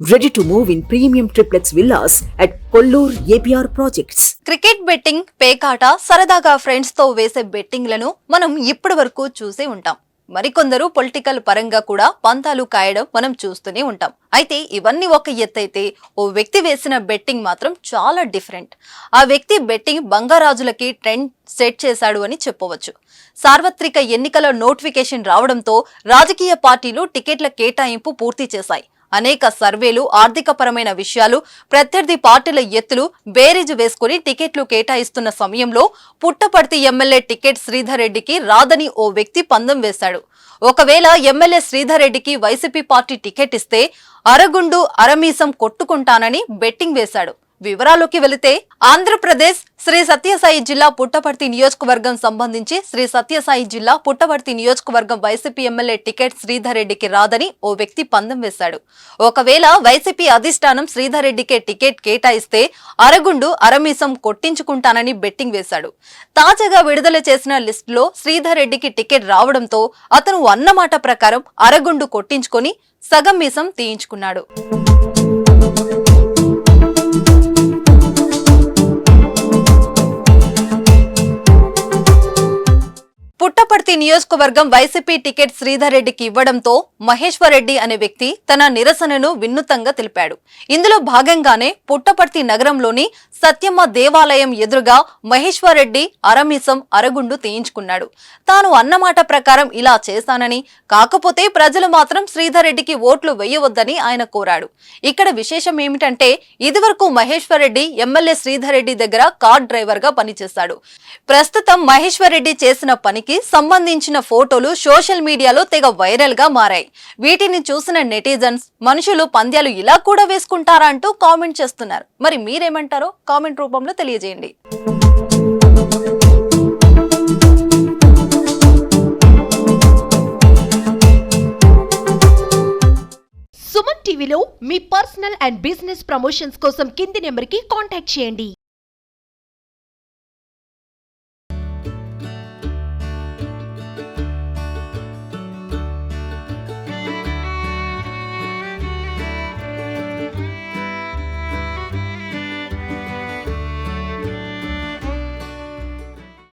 Ready to move in premium triplex villas at Kollur APR Projects. Cricket betting, పేకాట, సరదాగా friends తో వేసే బెట్టింగ్లను మనం ఇప్పటి వరకు చూసే ఉంటాం. మరికొందరు పొలిటికల్ పరంగా కూడా పంతాలు కాయడం మనం చూస్తూనే ఉంటాం. అయితే ఇవన్నీ ఒక ఎత్తైతే ఓ వ్యక్తి వేసిన బెట్టింగ్ మాత్రం చాలా డిఫరెంట్. ఆ వ్యక్తి బెట్టింగ్ బంగారాజులకి ట్రెండ్ సెట్ చేశాడు అని చెప్పవచ్చు. సార్వత్రిక ఎన్నికల నోటిఫికేషన్ రావడంతో రాజకీయ పార్టీలు టికెట్ల కేటాయింపు పూర్తి చేశాయి. అనేక సర్వేలు, ఆర్థిక పరమైన విషయాలు, ప్రత్యర్థి పార్టీల ఎత్తులు బేరీజు వేసుకుని టికెట్లు కేటాయిస్తున్న సమయంలో పుట్టపర్తి ఎమ్మెల్యే టికెట్ శ్రీధర్ రెడ్డికి రాదని ఓ వ్యక్తి పందెం వేశాడు. ఒకవేళ ఎమ్మెల్యే శ్రీధర్ రెడ్డికి వైసీపీ పార్టీ టికెట్ ఇస్తే అరగుండు అరమీసం కొట్టుకుంటానని బెట్టింగ్ వేశాడు. వివరాల్లోకి వెళితే ఆంధ్రప్రదేశ్ శ్రీ సత్యసాయి జిల్లా పుట్టపర్తి నియోజకవర్గం సంబంధించి శ్రీ సత్యసాయి జిల్లా పుట్టపర్తి నియోజకవర్గం వైసీపీ ఎమ్మెల్యే టికెట్ శ్రీధర్ రెడ్డికి రాదని ఓ వ్యక్తి పందెం వేశాడు. ఒకవేళ వైసీపీ అధిష్టానం శ్రీధర్ రెడ్డికే టికెట్ కేటాయిస్తే అరగుండు అరమీసం కొట్టించుకుంటానని బెట్టింగ్ వేశాడు. తాజాగా విడుదల చేసిన లిస్టులో శ్రీధర్ రెడ్డికి టికెట్ రావడంతో అతను అన్నమాట ప్రకారం అరగుండు కొట్టించుకొని సగం మీసం తీయించుకున్నాడు. పుట్టపర్తి నియోజకవర్గం వైసీపీ టికెట్ శ్రీధర్ రెడ్డికి ఇవ్వడంతో మహేశ్వర్ రెడ్డి అనే వ్యక్తి తన నిరసనను వినూత్నంగా తెలిపాడు. ఇందులో భాగంగానే పుట్టపర్తి నగరంలోని సత్యమ్మ దేవాలయం ఎదురుగా మహేశ్వర్ రెడ్డి అరమీసం అరగుండు తీయించుకున్నాడు. తాను అన్నమాట ప్రకారం ఇలా చేశానని, కాకపోతే ప్రజలు మాత్రం శ్రీధర్ రెడ్డికి ఓట్లు వేయవద్దని ఆయన కోరాడు. ఇక్కడ విశేషం ఏమిటంటే ఇదివరకు మహేశ్వర్ రెడ్డి ఎమ్మెల్యే శ్రీధర్ రెడ్డి దగ్గర కార్ డ్రైవర్ గా పనిచేశాడు. ప్రస్తుతం మహేశ్వర్ రెడ్డి చేసిన పనికి సంబంధించిన ఫోటోలు సోషల్ మీడియాలో తెగ వైరల్ గా మారాయి. వీటిని చూసిన నెటిజన్స్ మనుషులు పంద్యాలు ఇలా కూడా వేసుకుంటారా అంటూ కామెంట్ చేస్తున్నారు. మరి మీరేమంటారో కామెంట్ రూపంలో తెలియజేయండి. సుమన్ టీవీలో మీ పర్సనల్ అండ్ బిజినెస్ ప్రమోషన్స్ కోసం కింది నెంబర్కి కాంటాక్ట్ చేయండి.